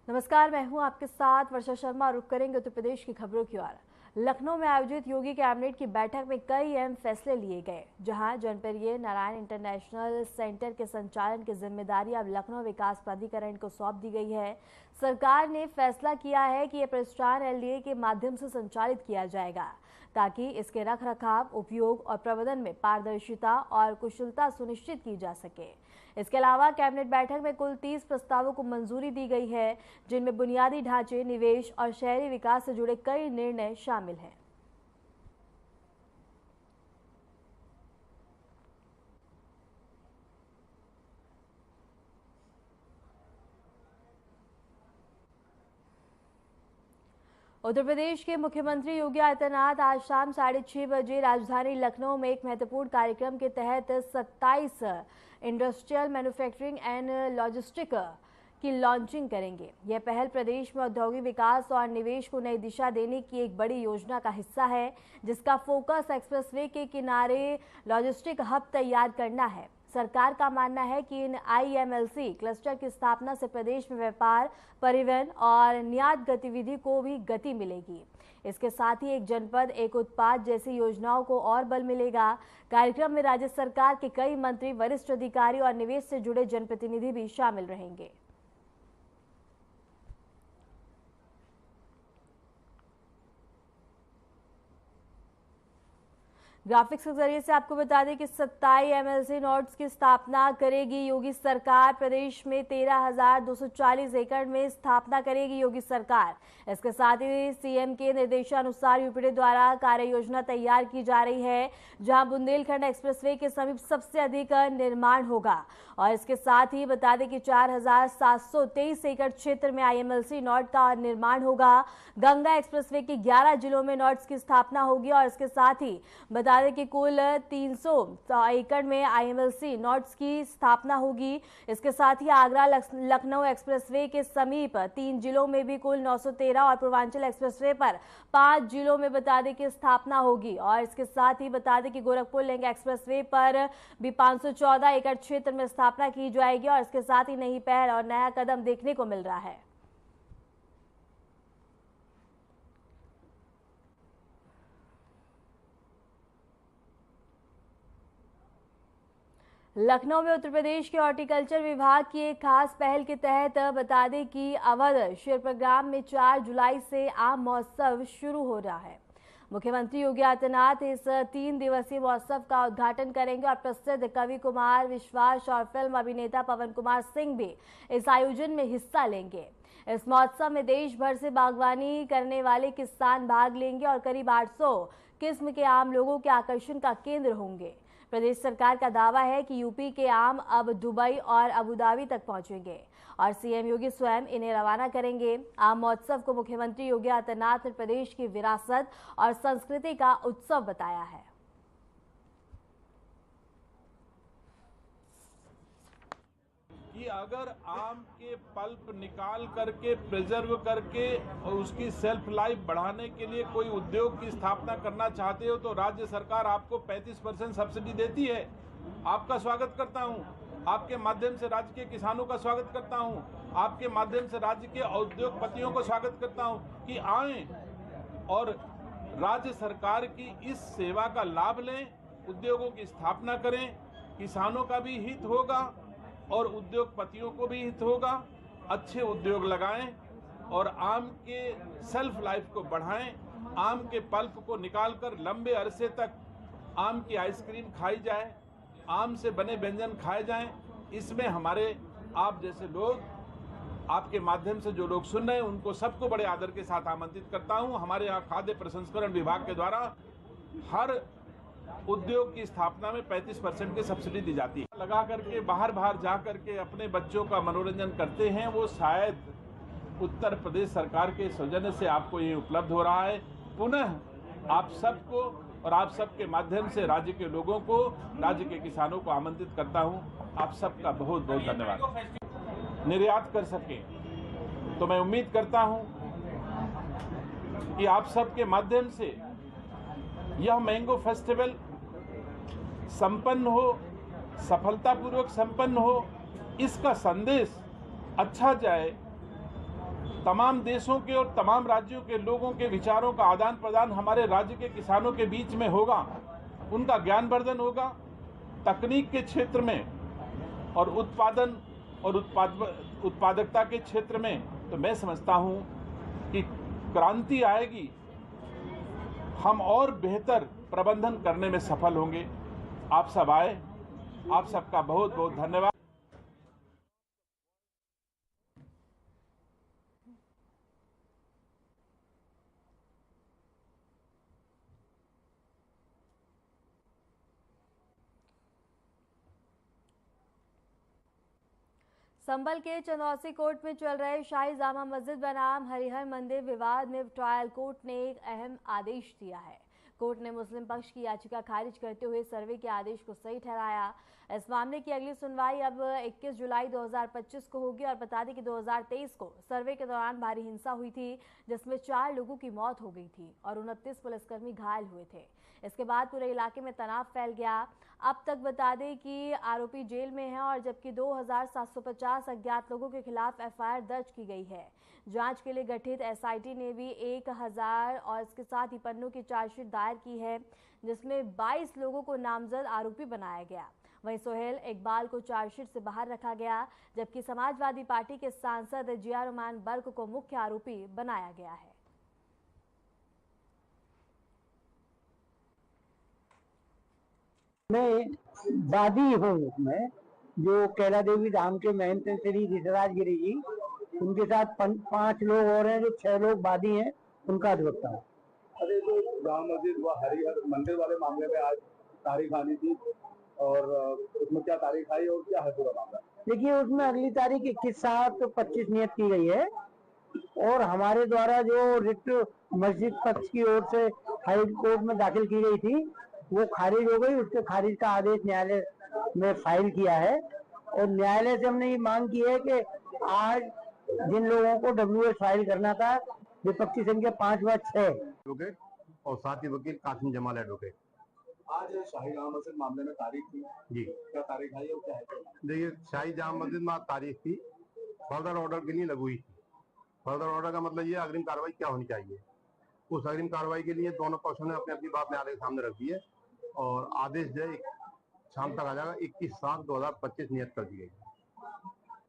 नमस्कार, मैं हूं आपके साथ वर्षा शर्मा। रुक करेंगे उत्तर प्रदेश की खबरों की ओर। लखनऊ में आयोजित योगी कैबिनेट की बैठक में कई अहम फैसले लिए गए, जहां जनप्रिय नारायण इंटरनेशनल सेंटर के संचालन की जिम्मेदारी अब लखनऊ विकास प्राधिकरण को सौंप दी गई है। सरकार ने फैसला किया है कि यह प्रतिष्ठान एलडीए के माध्यम से संचालित किया जाएगा, ताकि इसके रखरखाव, उपयोग और प्रबंधन में पारदर्शिता और कुशलता सुनिश्चित की जा सके। इसके अलावा कैबिनेट बैठक में कुल 30 प्रस्तावों को मंजूरी दी गई है, जिनमें बुनियादी ढांचे, निवेश और शहरी विकास से जुड़े कई निर्णय शामिल हैं। उत्तर प्रदेश के मुख्यमंत्री योगी आदित्यनाथ आज शाम 6:30 बजे राजधानी लखनऊ में एक महत्वपूर्ण कार्यक्रम के तहत 27 इंडस्ट्रियल मैन्युफैक्चरिंग एंड लॉजिस्टिक की लॉन्चिंग करेंगे। यह पहल प्रदेश में औद्योगिक विकास और निवेश को नई दिशा देने की एक बड़ी योजना का हिस्सा है, जिसका फोकस एक्सप्रेसवे के किनारे लॉजिस्टिक हब तैयार करना है। सरकार का मानना है कि इन आईएमएलसी क्लस्टर की स्थापना से प्रदेश में व्यापार, परिवहन और निर्यात गतिविधि को भी गति मिलेगी। इसके साथ ही एक जनपद एक उत्पाद जैसी योजनाओं को और बल मिलेगा। कार्यक्रम में राज्य सरकार के कई मंत्री, वरिष्ठ अधिकारी और निवेश से जुड़े जनप्रतिनिधि भी शामिल रहेंगे। ग्राफिक्स के जरिए से आपको बता दें कि 27 एमएलसी नोड्स की स्थापना करेगी योगी सरकार। प्रदेश में 13,240 एकड़ में स्थापना करेगी योगी सरकार। इसके साथ ही सीएम के निर्देशानुसार यूपीडी द्वारा कार्य योजना तैयार की जा रही है, जहां बुंदेलखंड एक्सप्रेसवे के समीप सबसे अधिक निर्माण होगा। और इसके साथ ही बता दें कि 4,723 एकड़ क्षेत्र में आईएमएलसी नोड का निर्माण होगा। गंगा एक्सप्रेसवे के 11 जिलों में नोड्स की स्थापना होगी। और इसके साथ ही बता दें कि कुल 300 एकड़ में आईएमएलसी नोड्स की स्थापना होगी। इसके साथ ही आगरा लखनऊ एक्सप्रेसवे के समीप 3 जिलों में भी कुल 913 और पूर्वांचल एक्सप्रेसवे पर 5 जिलों में बता दें कि स्थापना होगी। और इसके साथ ही बता दें कि गोरखपुर लिंक एक्सप्रेसवे पर भी 514 एकड़ क्षेत्र में स्थापना की जाएगी। और इसके साथ ही नई पहल और नया कदम देखने को मिल रहा है। लखनऊ में उत्तर प्रदेश के हॉर्टिकल्चर विभाग की एक खास पहल के तहत बता दें कि अवध शिल्पग्राम में 4 जुलाई से आम महोत्सव शुरू हो रहा है। मुख्यमंत्री योगी आदित्यनाथ इस 3 दिवसीय महोत्सव का उद्घाटन करेंगे और प्रसिद्ध कवि कुमार विश्वास और फिल्म अभिनेता पवन कुमार सिंह भी इस आयोजन में हिस्सा लेंगे। इस महोत्सव में देश भर से बागवानी करने वाले किसान भाग लेंगे और करीब 800 किस्म के आम लोगों के आकर्षण का केंद्र होंगे। प्रदेश सरकार का दावा है कि यूपी के आम अब दुबई और अबुधाबी तक पहुंचेंगे और सीएम योगी स्वयं इन्हें रवाना करेंगे। आम महोत्सव को मुख्यमंत्री योगी आदित्यनाथ ने प्रदेश की विरासत और संस्कृति का उत्सव बताया है। कि अगर आम के पल्प निकाल करके प्रिजर्व करके और उसकी सेल्फ लाइफ बढ़ाने के लिए कोई उद्योग की स्थापना करना चाहते हो तो राज्य सरकार आपको 35% सब्सिडी देती है। आपका स्वागत करता हूं। आपके माध्यम से राज्य के किसानों का स्वागत करता हूं। आपके माध्यम से राज्य के उद्योगपतियों को स्वागत करता हूं कि आएं और राज्य सरकार की इस सेवा का लाभ लें, उद्योगों की स्थापना करें। किसानों का भी हित होगा और उद्योगपतियों को भी हित होगा। अच्छे उद्योग लगाएं और आम के सेल्फ लाइफ को बढ़ाएं। आम के पल्प को निकालकर लंबे अरसे तक आम की आइसक्रीम खाई जाए, आम से बने व्यंजन खाए जाएं। इसमें हमारे आप जैसे लोग, आपके माध्यम से जो लोग सुन रहे हैं, उनको सबको बड़े आदर के साथ आमंत्रित करता हूं। हमारे यहाँ खाद्य प्रसंस्करण विभाग के द्वारा हर उद्योग की स्थापना में 35% की सब्सिडी दी जाती है। लगा करके बाहर जा करके अपने बच्चों का मनोरंजन करते हैं, वो शायद उत्तर प्रदेश सरकार के सौजन्य से आपको ये उपलब्ध हो रहा है। पुनः आप सबको और आप सबके माध्यम से राज्य के लोगों को, राज्य के किसानों को आमंत्रित करता हूं। आप सबका बहुत बहुत धन्यवाद। निर्यात कर सके तो मैं उम्मीद करता हूं कि आप सबके माध्यम से यह मैंगो फेस्टिवल संपन्न हो, सफलतापूर्वक संपन्न हो, इसका संदेश अच्छा जाए तमाम देशों के और तमाम राज्यों के लोगों के विचारों का आदान प्रदान हमारे राज्य के किसानों के बीच में होगा, उनका ज्ञानवर्धन होगा, तकनीक के क्षेत्र में और उत्पादन और उत्पादकता के क्षेत्र में, तो मैं समझता हूं कि क्रांति आएगी, हम और बेहतर प्रबंधन करने में सफल होंगे। आप सब आए, आप सबका बहुत बहुत धन्यवाद। संभल के चंदौसी कोर्ट में चल रहे शाही जामा मस्जिद बनाम हरिहर मंदिर विवाद में ट्रायल कोर्ट ने एक अहम आदेश दिया है। कोर्ट ने मुस्लिम पक्ष की याचिका खारिज करते हुए सर्वे के आदेश को सही ठहराया। इस मामले की अगली सुनवाई अब 21 जुलाई 2025 को होगी और बता दें कि 2023 को सर्वे के दौरान भारी हिंसा हुई थी, जिसमें 4 लोगों की मौत हो गई थी और 29 पुलिसकर्मी घायल हुए थे। इसके बाद पूरे इलाके में तनाव फैल गया। अब तक बता दें कि आरोपी जेल में है और जबकि 2750 अज्ञात लोगों के खिलाफ एफआईआर दर्ज की गई है। जांच के लिए गठित एसआईटी ने भी 1000 और इसके साथ ही पन्नों की चार्जशीट दायर की है, जिसमें 22 लोगों को नामजद आरोपी बनाया गया। वहीं सोहेल इकबाल को चार्जशीट से बाहर रखा गया, जबकि समाजवादी पार्टी के सांसद जिया रहमान बर्क को मुख्य आरोपी बनाया गया है। मैं वादी हूँ उसमें, जो कैला देवी धाम के महंत श्री ऋषिराज गिरी जी, उनके साथ 5 लोग और हैं, जो 6 लोग वादी हैं, उनका अधिवक्ता हूँ। अरे जो जामा मस्जिद व हरिहर मंदिर वाले मामले में आज तारीख आनी थी, और उसमें क्या तारीख आई और क्या है पूरा मामला? देखिए, उसमें अगली तारीख 21/7/25 नियत की गई है और हमारे द्वारा जो रिट मस्जिद पक्ष की ओर से हाई कोर्ट में दाखिल की गई थी, वो खारिज हो गई। उसके खारिज का आदेश न्यायालय में फाइल किया है और न्यायालय से हमने ये मांग की है कि आज जिन लोगों को WS फाइल करना था, विपक्षी संख्या 5 व 6 एडवोकेट और साथ ही वकील कासिम जमाल एडवोकेट, आज शाही जामा मस्जिद मामले में तारीख थी जी, क्या तारीख आई और क्या है? देखिए, शाही जामा मस्जिद में तारीख थी, फर्दर ऑर्डर के लिए लगू हुई थी। फर्दर ऑर्डर का मतलब ये अग्रिम कार्रवाई क्या होनी चाहिए, उस अग्रिम कार्रवाई के लिए दोनों पक्षों ने अपनी अपनी बात न्यायालय के सामने रख दी है और आदेश जो है शाम तक आ जाएगा। 21/7/2025 नियत कर दी गई।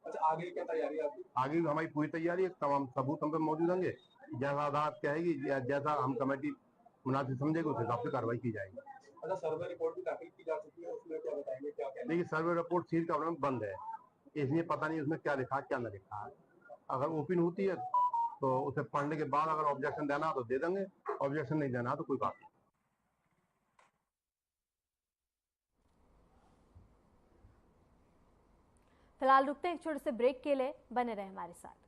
अच्छा, आगे क्या तैयारी है आपकी? आगे हमारी पूरी तैयारी है, तमाम सबूत हम पे मौजूद होंगे। जैसा अदालत कहेगी या जैसा हम कमेटी मुनासिब समझेगी, उस हिसाब से कार्रवाई की जाएगी। अच्छा, सर्वे रिपोर्ट भी दाखिल की जा चुकी है, उसमें क्या बताएंगे, क्या कहना? देखिए, सर्वे रिपोर्ट सील का प्रॉब्लम बंद है, इसलिए पता नहीं उसमें क्या लिखा क्या न लिखा है। अगर ओपन होती है तो उसे पढ़ने के बाद अगर ऑब्जेक्शन देना तो दे देंगे, ऑब्जेक्शन नहीं देना तो कोई बात नहीं। फिलहाल रुकते हैं एक छोटे से ब्रेक के लिए, बने रहे हमारे साथ।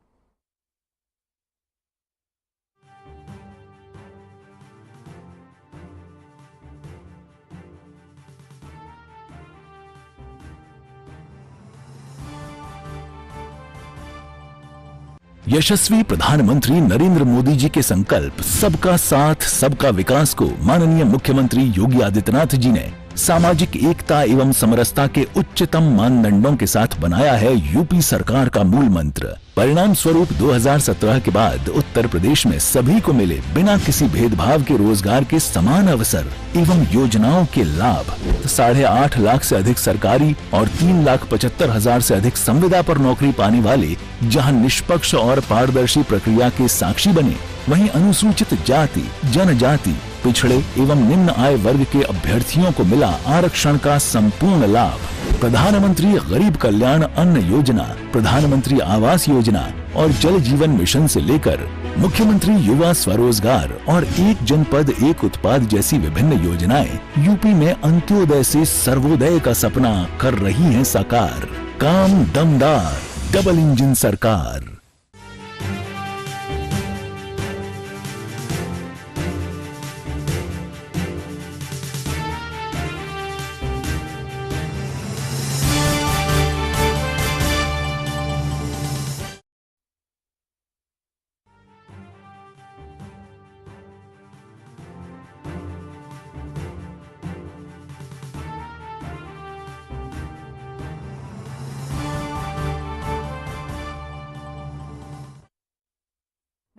यशस्वी प्रधानमंत्री नरेंद्र मोदी जी के संकल्प सबका साथ सबका विकास को माननीय मुख्यमंत्री योगी आदित्यनाथ जी ने सामाजिक एकता एवं समरसता के उच्चतम मानदंडों के साथ बनाया है यूपी सरकार का मूल मंत्र। परिणाम स्वरूप 2017 के बाद उत्तर प्रदेश में सभी को मिले बिना किसी भेदभाव के रोजगार के समान अवसर एवं योजनाओं के लाभ। 8.5 लाख से अधिक सरकारी और 3,75,000 से अधिक संविदा पर नौकरी पाने वाले जहां निष्पक्ष और पारदर्शी प्रक्रिया के साक्षी बने, वहीं अनुसूचित जाति, जनजाति, पिछड़े एवं निम्न आय वर्ग के अभ्यर्थियों को मिला आरक्षण का संपूर्ण लाभ। प्रधानमंत्री गरीब कल्याण अन्न योजना, प्रधानमंत्री आवास योजना और जल जीवन मिशन से लेकर मुख्यमंत्री युवा स्वरोजगार और एक जनपद एक उत्पाद जैसी विभिन्न योजनाएं यूपी में अंत्योदय से सर्वोदय का सपना कर रही हैं साकार। काम दमदार, डबल इंजन सरकार।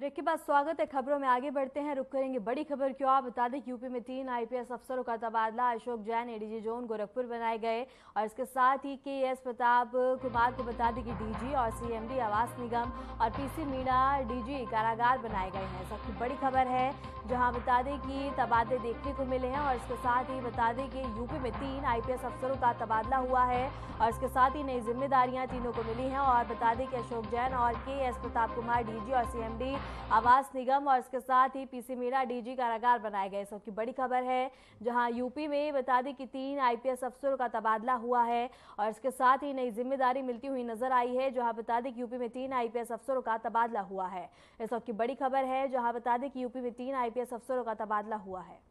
ब्रेक के बाद स्वागत है। खबरों में आगे बढ़ते हैं, रुक करेंगे बड़ी खबर की ओर। बता दें कि यूपी में 3 आईपीएस अफसरों का तबादला। अशोक जैन एडीजी जोन गोरखपुर बनाए गए और इसके साथ ही केएस प्रताप कुमार को बता दें कि डीजी और सीएमडी आवास निगम और पीसी मीणा डीजी कारागार बनाए गए हैं। सबकी बड़ी खबर है, जहां बता दें कि तबादले देखने को मिले हैं और इसके साथ ही बता दें कि यूपी में 3 आईपीएस अफसरों का तबादला हुआ है और इसके साथ ही नई जिम्मेदारियां तीनों को मिली हैं। और बता दें कि अशोक जैन और केएस प्रताप कुमार डीजी और सीएमडी आवास निगम और इसके साथ ही पीसी मीणा डीजी कारागार बनाए गए। सबकी बड़ी खबर है, जहां यूपी में बता दें कि 3 आईपीएस अफसरों का तबादला हुआ है और इसके साथ ही नई जिम्मेदारी मिलती हुई नजर आई है। जहां बता दें कि यूपी में 3 आईपीएस अफसरों का तबादला हुआ है। इस वक्त की बड़ी खबर है, जहां बता दें कि यूपी में 3 आईपीएस अफसरों का तबादला हुआ है।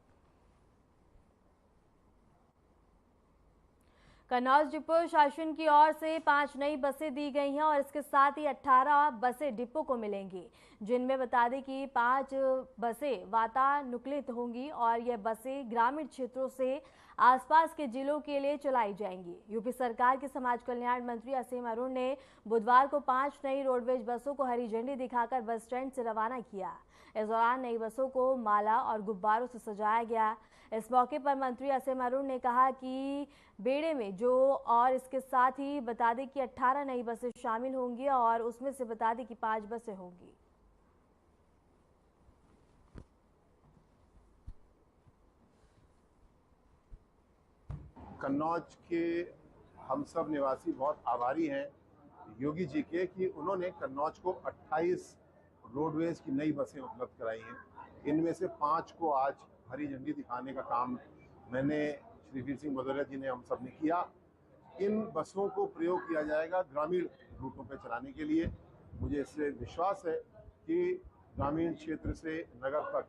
कन्नौज डिपो शासन की ओर से 5 नई बसें दी गई हैं और इसके साथ ही 18 बसें डिपो को मिलेंगी, जिनमें बता दें कि 5 बसें वातानुकूलित होंगी और यह बसें ग्रामीण क्षेत्रों से आसपास के जिलों के लिए चलाई जाएंगी। यूपी सरकार के समाज कल्याण मंत्री असीम अरुण ने बुधवार को 5 नई रोडवेज बसों को हरी झंडी दिखाकर बस स्टैंड से रवाना किया। इस दौरान नई बसों को माला और गुब्बारों से सजाया गया। इस मौके पर मंत्री असीम अरुण ने कहा कि बेड़े में जो और इसके साथ ही बता दें कि 18 नई बसें शामिल होंगी और उसमें से बता दें कि 5 बसें होंगी। कन्नौज के हम सब निवासी बहुत आभारी हैं योगी जी के कि उन्होंने कन्नौज को 28 रोडवेज की नई बसें उपलब्ध कराई हैं। इनमें से 5 को आज हरी झंडी दिखाने का काम मैंने, श्री वीर सिंह भदौरिया जी ने, हम सब ने किया। इन बसों को प्रयोग किया जाएगा ग्रामीण रूटों पर चलाने के लिए। मुझे इससे विश्वास है कि ग्रामीण क्षेत्र से नगर तक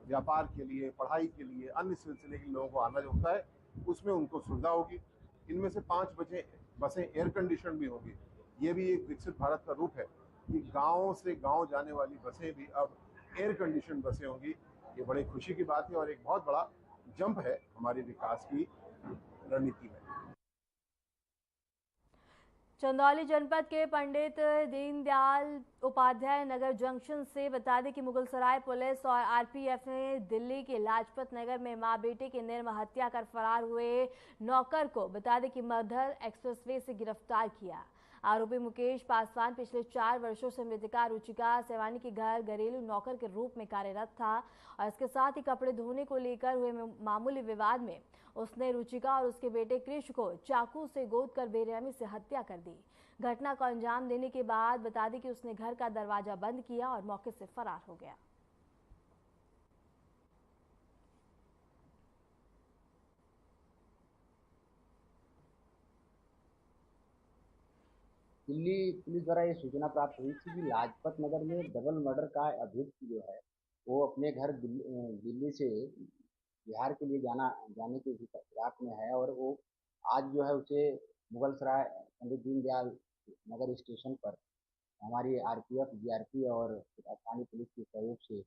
व्यापार के लिए, पढ़ाई के लिए, अन्य सिलसिले के लोगों को आना जो होता है उसमें उनको सुविधा होगी। इनमें से 5 बसें एयर कंडीशन भी होंगी। ये भी एक विकसित भारत का रूप है कि गाँव से गाँव जाने वाली बसें भी अब एयर कंडीशन बसें होंगी। ये बड़ी खुशी की बात है और एक बहुत बड़ा जंप है हमारे विकास की रणनीति में। चंदौली जनपद के पंडित दीनदयाल उपाध्याय नगर जंक्शन से बता दें कि मुगलसराय पुलिस और आरपीएफ ने दिल्ली के लाजपत नगर में मां बेटे की निर्मम हत्या कर फरार हुए नौकर को बता दें कि मगध एक्सप्रेसवे से गिरफ्तार किया। आरोपी मुकेश पासवान पिछले 4 वर्षों से मृतका रुचिका सेवानी के घर घरेलू नौकर के रूप में कार्यरत था और इसके साथ ही कपड़े धोने को लेकर हुए मामूली विवाद में उसने रुचिका और उसके बेटे कृष को चाकू से गोदकर बेरहमी से हत्या कर दी। घटना को अंजाम देने के बाद बता दें कि उसने घर का दरवाजा बंद किया और मौके से फरार हो गया। दिल्ली पुलिस द्वारा ये सूचना प्राप्त हुई थी कि लाजपत नगर में डबल मर्डर का अभियुक्त जो है वो अपने घर दिल्ली से बिहार के लिए जाने के फिराक में है और वो आज जो है उसे मुगलसराय पंडित दीनदयाल नगर स्टेशन पर हमारी आरपीएफ, जीआरपी और स्थानीय पुलिस के सहयोग से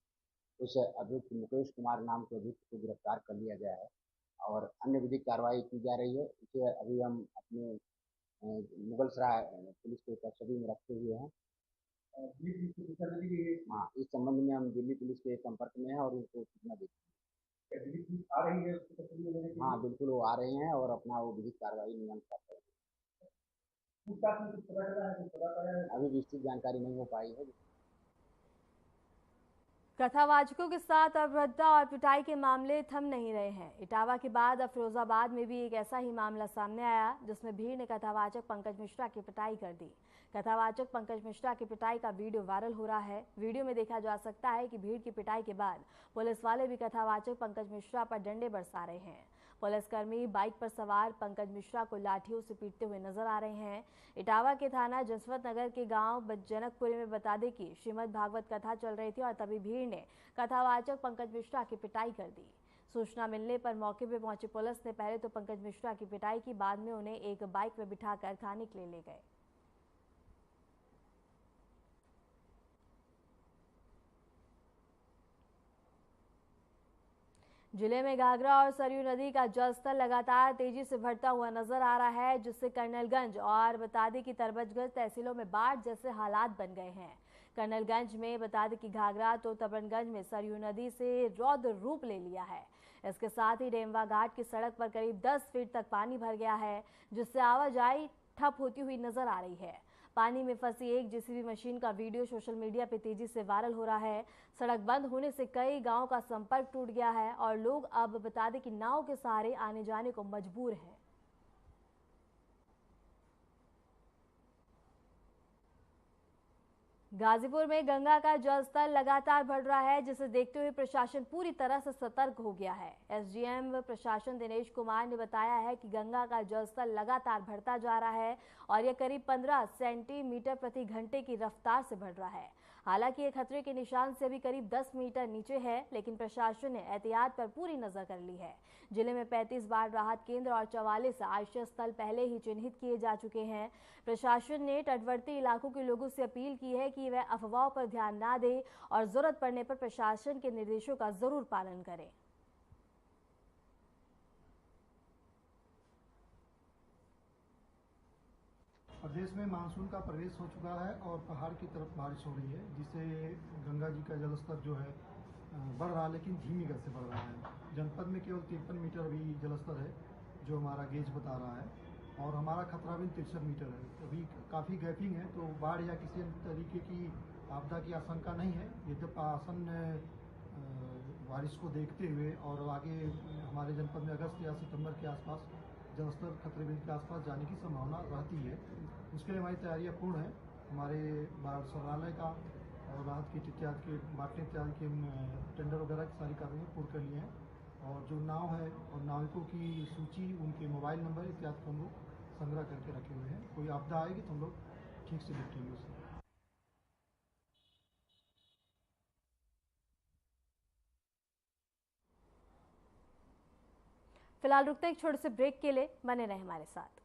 उस अभियुक्त मुकेश कुमार नाम के अभियुक्त को गिरफ्तार कर लिया गया है और अन्य विधिक कार्रवाई की जा रही है। इसे अभी हम अपने मुगलसराय पुलिस के कस्टडी में रखते हुए हैं। हाँ, इस संबंध में हम दिल्ली पुलिस के संपर्क में हैं और उनको सूचना देते हैं। आ रही है? हाँ बिल्कुल, वो आ रहे हैं और अपना वो विधिक कार्रवाई नियम कर रहे हैं। अभी विस्तृत जानकारी नहीं हो पाई है। कथावाचकों के साथ अभद्रता और पिटाई के मामले थम नहीं रहे हैं। इटावा के बाद अब फिरोजाबाद में भी एक ऐसा ही मामला सामने आया, जिसमें भीड़ ने कथावाचक पंकज मिश्रा की पिटाई कर दी। कथावाचक पंकज मिश्रा की पिटाई का वीडियो वायरल हो रहा है। वीडियो में देखा जा सकता है कि भीड़ की पिटाई के बाद पुलिस वाले भी कथावाचक पंकज मिश्रा पर डंडे बरसा रहे हैं। पुलिसकर्मी बाइक पर सवार पंकज मिश्रा को लाठियों से पीटते हुए नजर आ रहे हैं। इटावा के थाना जसवंत नगर के गांव जनकपुरी में बता दें कि श्रीमद् भागवत कथा चल रही थी और तभी भीड़ ने कथावाचक पंकज मिश्रा की पिटाई कर दी। सूचना मिलने पर मौके पर पहुंची पुलिस ने पहले तो पंकज मिश्रा की पिटाई की, बाद में उन्हें एक बाइक में बिठाकर थाने के लिए ले गए। जिले में घाघरा और सरयू नदी का जलस्तर लगातार तेजी से बढ़ता हुआ नजर आ रहा है, जिससे कर्नलगंज और बता दें कि तरबजगंज तहसीलों में बाढ़ जैसे हालात बन गए हैं। कर्नलगंज में बता दें कि घाघरा तो तबनगंज में सरयू नदी से रौद्र रूप ले लिया है। इसके साथ ही डेमवा घाट की सड़क पर करीब 10 फीट तक पानी भर गया है, जिससे आवाजाही ठप होती हुई नजर आ रही है। पानी में फंसी एक जेसीबी मशीन का वीडियो सोशल मीडिया पर तेजी से वायरल हो रहा है। सड़क बंद होने से कई गांवों का संपर्क टूट गया है और लोग अब बता दें कि नाव के सहारे आने जाने को मजबूर हैं। गाजीपुर में गंगा का जलस्तर लगातार बढ़ रहा है, जिसे देखते हुए प्रशासन पूरी तरह से सतर्क हो गया है। एसडीएम प्रशासन दिनेश कुमार ने बताया है कि गंगा का जलस्तर लगातार बढ़ता जा रहा है और यह करीब 15 सेंटीमीटर प्रति घंटे की रफ्तार से बढ़ रहा है। हालांकि ये खतरे के निशान से अभी करीब 10 मीटर नीचे है, लेकिन प्रशासन ने एहतियात पर पूरी नजर कर ली है। जिले में 35 बाढ़ राहत केंद्र और 44 आश्रय स्थल पहले ही चिन्हित किए जा चुके हैं। प्रशासन ने तटवर्ती इलाकों के लोगों से अपील की है कि वह अफवाहों पर ध्यान न दें और जरूरत पड़ने पर प्रशासन के निर्देशों का जरूर पालन करें। प्रदेश में मानसून का प्रवेश हो चुका है और पहाड़ की तरफ बारिश हो रही है, जिससे गंगा जी का जलस्तर जो है बढ़ रहा है, लेकिन धीमी गति से बढ़ रहा है। जनपद में केवल 53 मीटर अभी जलस्तर है, जो हमारा गेज बता रहा है, और हमारा खतरा भी 63 मीटर है। अभी काफ़ी गैपिंग है, तो बाढ़ या किसी तरीके की आपदा की आशंका नहीं है। यद्यपि आसन्न बारिश को देखते हुए और आगे हमारे जनपद में अगस्त या सितंबर के आसपास जलस्तर खतरे बिंदु के आसपास जाने की संभावना रहती है। उसके लिए हमारी तैयारियां पूर्ण है। हमारे बाढ़ संग्रहालय का और राहत किट इत्यादि के बांटने इत्यादि के टेंडर वगैरह की सारी कार्रवाई पूर्ण कर लिए हैं, और जो नाव है और नाविकों की सूची, उनके मोबाइल नंबर इत्यादि को हम लोग संग्रह करके रखे हुए हैं। कोई आपदा आएगी तो हम लोग ठीक से निपटेंगे उससे। फिलहाल रुकते एक छोटे से ब्रेक के लिए, बने रहे हमारे साथ।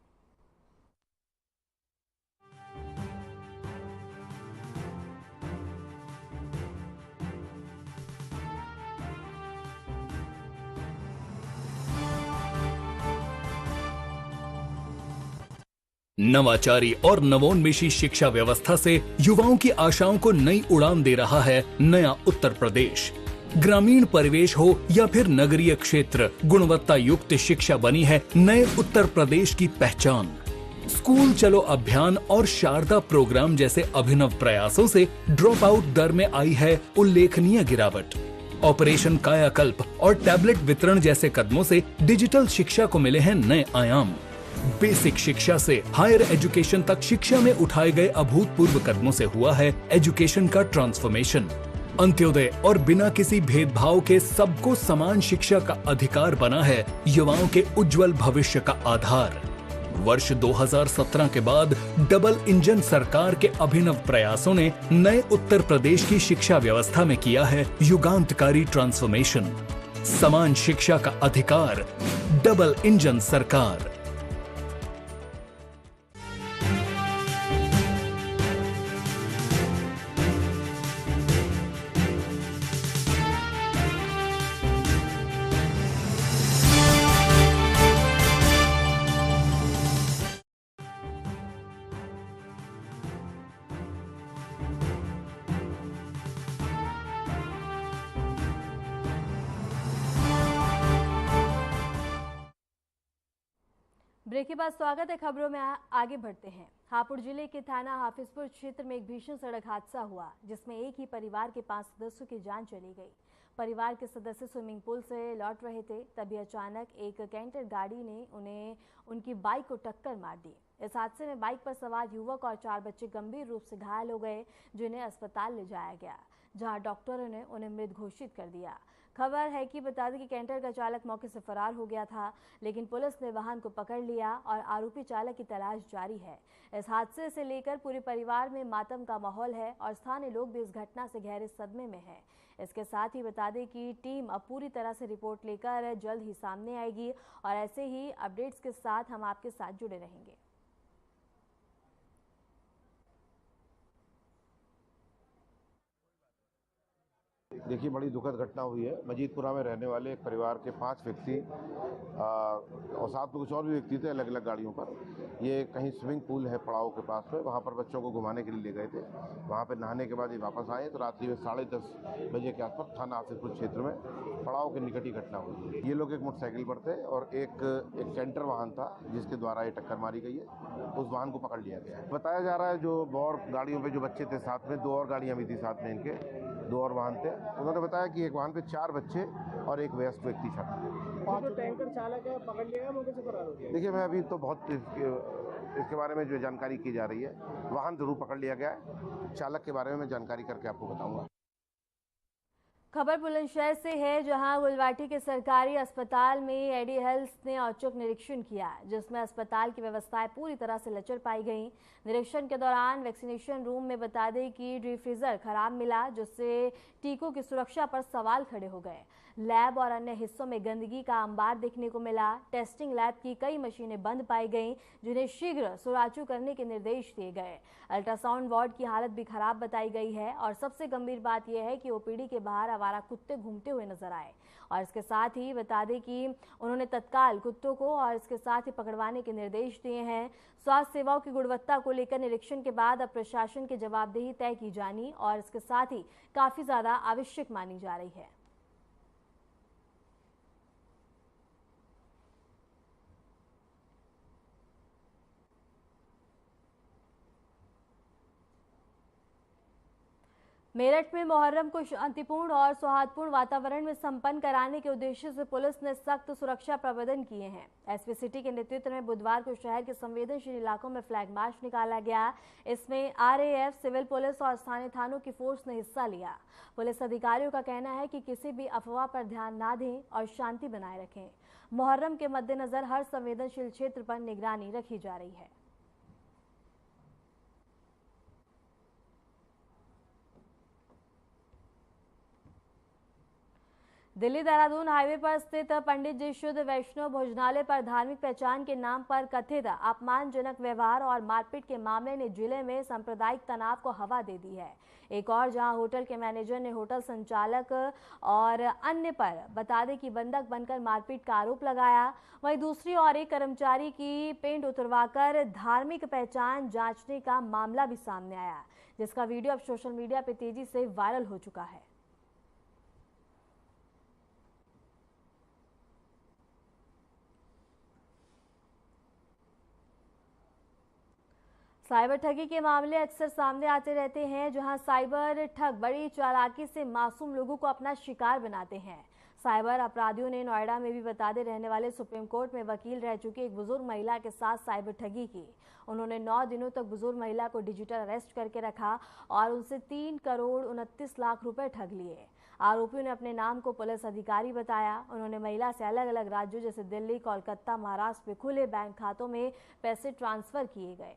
नवाचारी और नवोन्मेषी शिक्षा व्यवस्था से युवाओं की आशाओं को नई उड़ान दे रहा है नया उत्तर प्रदेश। ग्रामीण परिवेश हो या फिर नगरीय क्षेत्र, गुणवत्ता युक्त शिक्षा बनी है नए उत्तर प्रदेश की पहचान। स्कूल चलो अभियान और शारदा प्रोग्राम जैसे अभिनव प्रयासों से ड्रॉप आउट दर में आई है उल्लेखनीय गिरावट। ऑपरेशन कायाकल्प और टैबलेट वितरण जैसे कदमों से डिजिटल शिक्षा को मिले हैं नए आयाम। बेसिक शिक्षा से हायर एजुकेशन तक शिक्षा में उठाए गए अभूतपूर्व कदमों से हुआ है एजुकेशन का ट्रांसफॉर्मेशन। अंत्योदय और बिना किसी भेदभाव के सबको समान शिक्षा का अधिकार बना है युवाओं के उज्जवल भविष्य का आधार। वर्ष 2017 के बाद डबल इंजन सरकार के अभिनव प्रयासों ने नए उत्तर प्रदेश की शिक्षा व्यवस्था में किया है युगांतकारी ट्रांसफॉर्मेशन। समान शिक्षा का अधिकार, डबल इंजन सरकार। ब्रेक के बाद स्वागत है खबरों में। आगे बढ़ते हैं। हापुड़ जिले के थाना हाफिजपुर क्षेत्र में एक भीषण सड़क हादसा हुआ, जिसमें एक ही परिवार के 5 सदस्यों की जान चली गई। परिवार के सदस्य स्विमिंग पूल से लौट रहे थे, तभी अचानक एक कैंटर गाड़ी ने उन्हें उनकी बाइक को टक्कर मार दी। इस हादसे में बाइक पर सवार युवक और 4 बच्चे गंभीर रूप से घायल हो गए, जिन्हें अस्पताल ले जाया गया, जहां डॉक्टरों ने उन्हें मृत घोषित कर दिया। खबर है कि बता दें कि कैंटर का चालक मौके से फरार हो गया था, लेकिन पुलिस ने वाहन को पकड़ लिया और आरोपी चालक की तलाश जारी है। इस हादसे से लेकर पूरे परिवार में मातम का माहौल है और स्थानीय लोग भी इस घटना से गहरे सदमे में हैं। इसके साथ ही बता दें कि टीम अब पूरी तरह से रिपोर्ट लेकर जल्द ही सामने आएगी और ऐसे ही अपडेट्स के साथ हम आपके साथ जुड़े रहेंगे। देखिए, बड़ी दुखद घटना हुई है। मजीदपुरा में रहने वाले एक परिवार के 5 व्यक्ति और साथ में कुछ और भी व्यक्ति थे अलग अलग गाड़ियों पर। ये कहीं स्विमिंग पूल है पड़ाव के पास में, वहाँ पर बच्चों को घुमाने के लिए ले गए थे। वहाँ पर नहाने के बाद ये वापस आए तो रात्रि में 10:30 बजे के आसपास थाना आसिफपुर क्षेत्र में पड़ाव के निकट ही घटना हुई। ये लोग एक मोटरसाइकिल पर थे और एक कैंटर वाहन था जिसके द्वारा ये टक्कर मारी गई है। उस वाहन को पकड़ लिया गया है। बताया जा रहा है जो और गाड़ियों पे जो बच्चे थे साथ में, 2 और गाड़ियां भी थी साथ में इनके, 2 और वाहन थे। उन्होंने बताया कि एक वाहन पे 4 बच्चे और एक वयस्क व्यक्ति था। जो टैंकर चालक है पकड़ लिया गया, मौके से फरार हो गया। देखिए, मैं अभी तो बहुत इसके बारे में जो जानकारी की जा रही है, वाहन जरूर पकड़ लिया गया है। चालक के बारे में मैं जानकारी करके आपको बताऊंगा। खबर बुलंदशहर से है, जहां गुलवाटी के सरकारी अस्पताल में एडी हेल्थ ने औचक निरीक्षण किया, जिसमें अस्पताल की व्यवस्थाएं पूरी तरह से लचर पाई गईं। निरीक्षण के दौरान वैक्सीनेशन रूम में बता दें कि रीफ्रीजर खराब मिला, जिससे टीकों की सुरक्षा पर सवाल खड़े हो गए। लैब और अन्य हिस्सों में गंदगी का अंबार देखने को मिला। टेस्टिंग लैब की कई मशीनें बंद पाई गईं, जिन्हें शीघ्र सुराचू करने के निर्देश दिए गए। अल्ट्रासाउंड वार्ड की हालत भी खराब बताई गई है और सबसे गंभीर बात यह है कि ओपीडी के बाहर आवारा कुत्ते घूमते हुए नजर आए। और इसके साथ ही बता दें कि उन्होंने तत्काल कुत्तों को और इसके साथ ही पकड़वाने के निर्देश दिए हैं। स्वास्थ्य सेवाओं की गुणवत्ता को लेकर निरीक्षण के बाद अब प्रशासन की जवाबदेही तय की जानी और इसके साथ ही काफी ज्यादा आवश्यक मानी जा रही है। मेरठ में मुहर्रम को शांतिपूर्ण और सौहार्दपूर्ण वातावरण में संपन्न कराने के उद्देश्य से पुलिस ने सख्त सुरक्षा प्रबंधन किए हैं। एसपी सिटी के नेतृत्व में बुधवार को शहर के संवेदनशील इलाकों में फ्लैग मार्च निकाला गया। इसमें आरएएफ, सिविल पुलिस और स्थानीय थानों की फोर्स ने हिस्सा लिया। पुलिस अधिकारियों का कहना है कि किसी भी अफवाह पर ध्यान ना दें और शांति बनाए रखें। मुहर्रम के मद्देनजर हर संवेदनशील क्षेत्र पर निगरानी रखी जा रही है। दिल्ली देहरादून हाईवे पर स्थित पंडित जी शुद्ध वैष्णव भोजनालय पर धार्मिक पहचान के नाम पर कथित अपमानजनक व्यवहार और मारपीट के मामले ने जिले में सांप्रदायिक तनाव को हवा दे दी है। एक और जहां होटल के मैनेजर ने होटल संचालक और अन्य पर बता दें कि बंधक बनकर मारपीट का आरोप लगाया, वहीं दूसरी ओर एक कर्मचारी की पेंट उतरवाकर धार्मिक पहचान जांचने का मामला भी सामने आया, जिसका वीडियो अब सोशल मीडिया पर तेजी से वायरल हो चुका है। साइबर ठगी के मामले अक्सर सामने आते रहते हैं, जहां साइबर ठग बड़ी चालाकी से मासूम लोगों को अपना शिकार बनाते हैं। साइबर अपराधियों ने नोएडा में भी बताते रहने वाले सुप्रीम कोर्ट में वकील रह चुकी एक बुजुर्ग महिला के साथ साइबर ठगी की। उन्होंने 9 दिनों तक बुजुर्ग महिला को डिजिटल अरेस्ट करके रखा और उनसे 3 करोड़ 29 लाख रुपए ठग लिए। आरोपियों ने अपने नाम को पुलिस अधिकारी बताया। उन्होंने महिला से अलग अलग राज्यों जैसे दिल्ली, कोलकाता, महाराष्ट्र में खुले बैंक खातों में पैसे ट्रांसफर किए गए।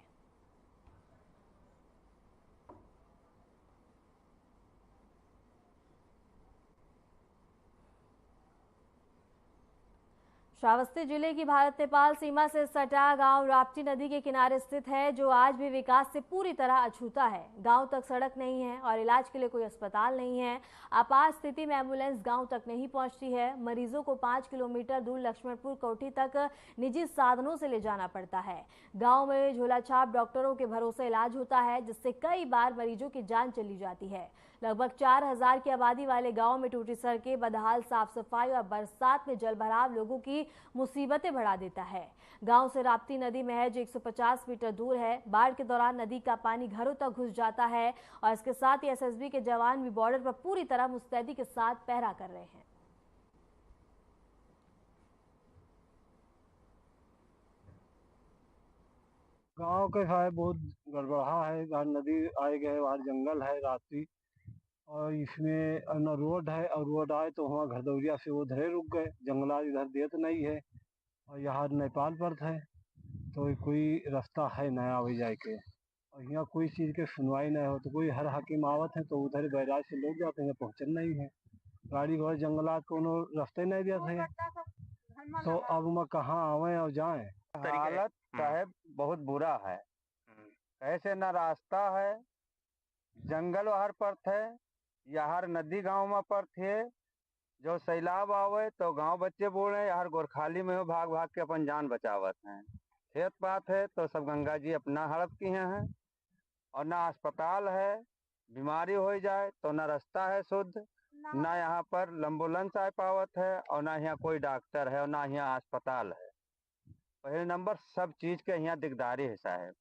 श्रावस्ती जिले की भारत नेपाल सीमा से सटा गांव राप्ती नदी के किनारे स्थित है, जो आज भी विकास से पूरी तरह अछूता है। गांव तक सड़क नहीं है और इलाज के लिए कोई अस्पताल नहीं है। आपात स्थिति में एम्बुलेंस गांव तक नहीं पहुंचती है। मरीजों को 5 किलोमीटर दूर लक्ष्मणपुर कोठी तक निजी साधनों से ले जाना पड़ता है। गाँव में झोलाछाप डॉक्टरों के भरोसे इलाज होता है, जिससे कई बार मरीजों की जान चली जाती है। लगभग 4000 की आबादी वाले गांव में टूटी सड़कें, बदहाल साफ सफाई और बरसात में जलभराव लोगों की मुसीबतें बढ़ा देता है। गांव से राप्ती नदी महज 150 मीटर दूर है। बाढ़ के दौरान नदी का पानी घरों तक घुस जाता है और इसके साथ ही एसएसबी के जवान भी बॉर्डर पर पूरी तरह मुस्तैदी के साथ पहरा कर रहे हैं। गांव के साथ बहुत गड़बड़ा है। नदी आए गए, वहाँ जंगल है रात्रि, और इसमें न रोड है, और रोड आए तो वहाँ घरदौरिया से वो धरे रुक गए। जंगलात इधर देत नहीं है और यहाँ नेपाल पर है, तो कोई रास्ता है नया अभी जाए के, और यहाँ कोई चीज़ के सुनवाई नहीं हो। तो कोई हर हाकिम आवत है तो उधर बैराज से लोग जाते हैं, पहुँचन नहीं है। गाड़ी घोड़ा जंगलात को रास्ते नहीं देते हैं, तो अब मैं कहाँ आवे और जाएं। हालत साहब बहुत बुरा है। ऐसे न रास्ता है, जंगल हर पर है, यार नदी गांव में पर थे, जो सैलाब आवे तो गांव बच्चे बोल रहे यार गोरखाली में हो भाग भाग के अपन जान बचावत हैं। खेत पात है तो सब गंगा जी अपना हड़प किए हैं, और ना अस्पताल है, बीमारी हो जाए तो ना रास्ता है शुद्ध, ना यहाँ पर एम्बुलेंस आ पावत है, और ना यहाँ कोई डॉक्टर है, और ना यहाँ अस्पताल है। पहले नंबर सब चीज के यहाँ दिकदारी है साहब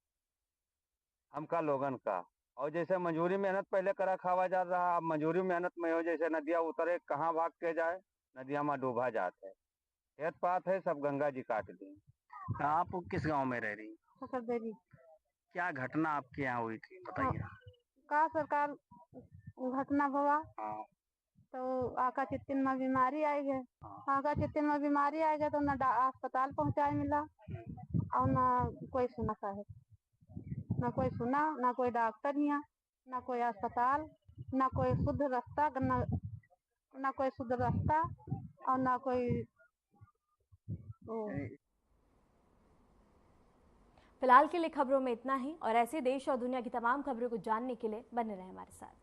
हमका लोगन का। और जैसे मजूरी मेहनत पहले करा खावा जा रहा, अब मजूरी मेहनत में हो जैसे नदिया उतरे कहाँ भाग के जाए, नदिया में डूबा जाते है। खेत पात है सब गंगा जी काट दी। आप किस गांव में रह रही? सकरदेरी। क्या घटना आपके यहाँ हुई थी बताइए। का सरकार घटना हुआ हाँ। तो आका चित्तिन में बीमारी आई है। आका चित्तिन में बीमारी आई है तो न अस्पताल पहुंचाए मिला और न कोई सुना साहब, न कोई सुना, न कोई डॉक्टर यहाँ, न कोई अस्पताल, न कोई शुद्ध रास्ता, न कोई शुद्ध रास्ता और न कोई। फिलहाल के लिए खबरों में इतना ही, और ऐसे देश और दुनिया की तमाम खबरों को जानने के लिए बने रहें हमारे साथ।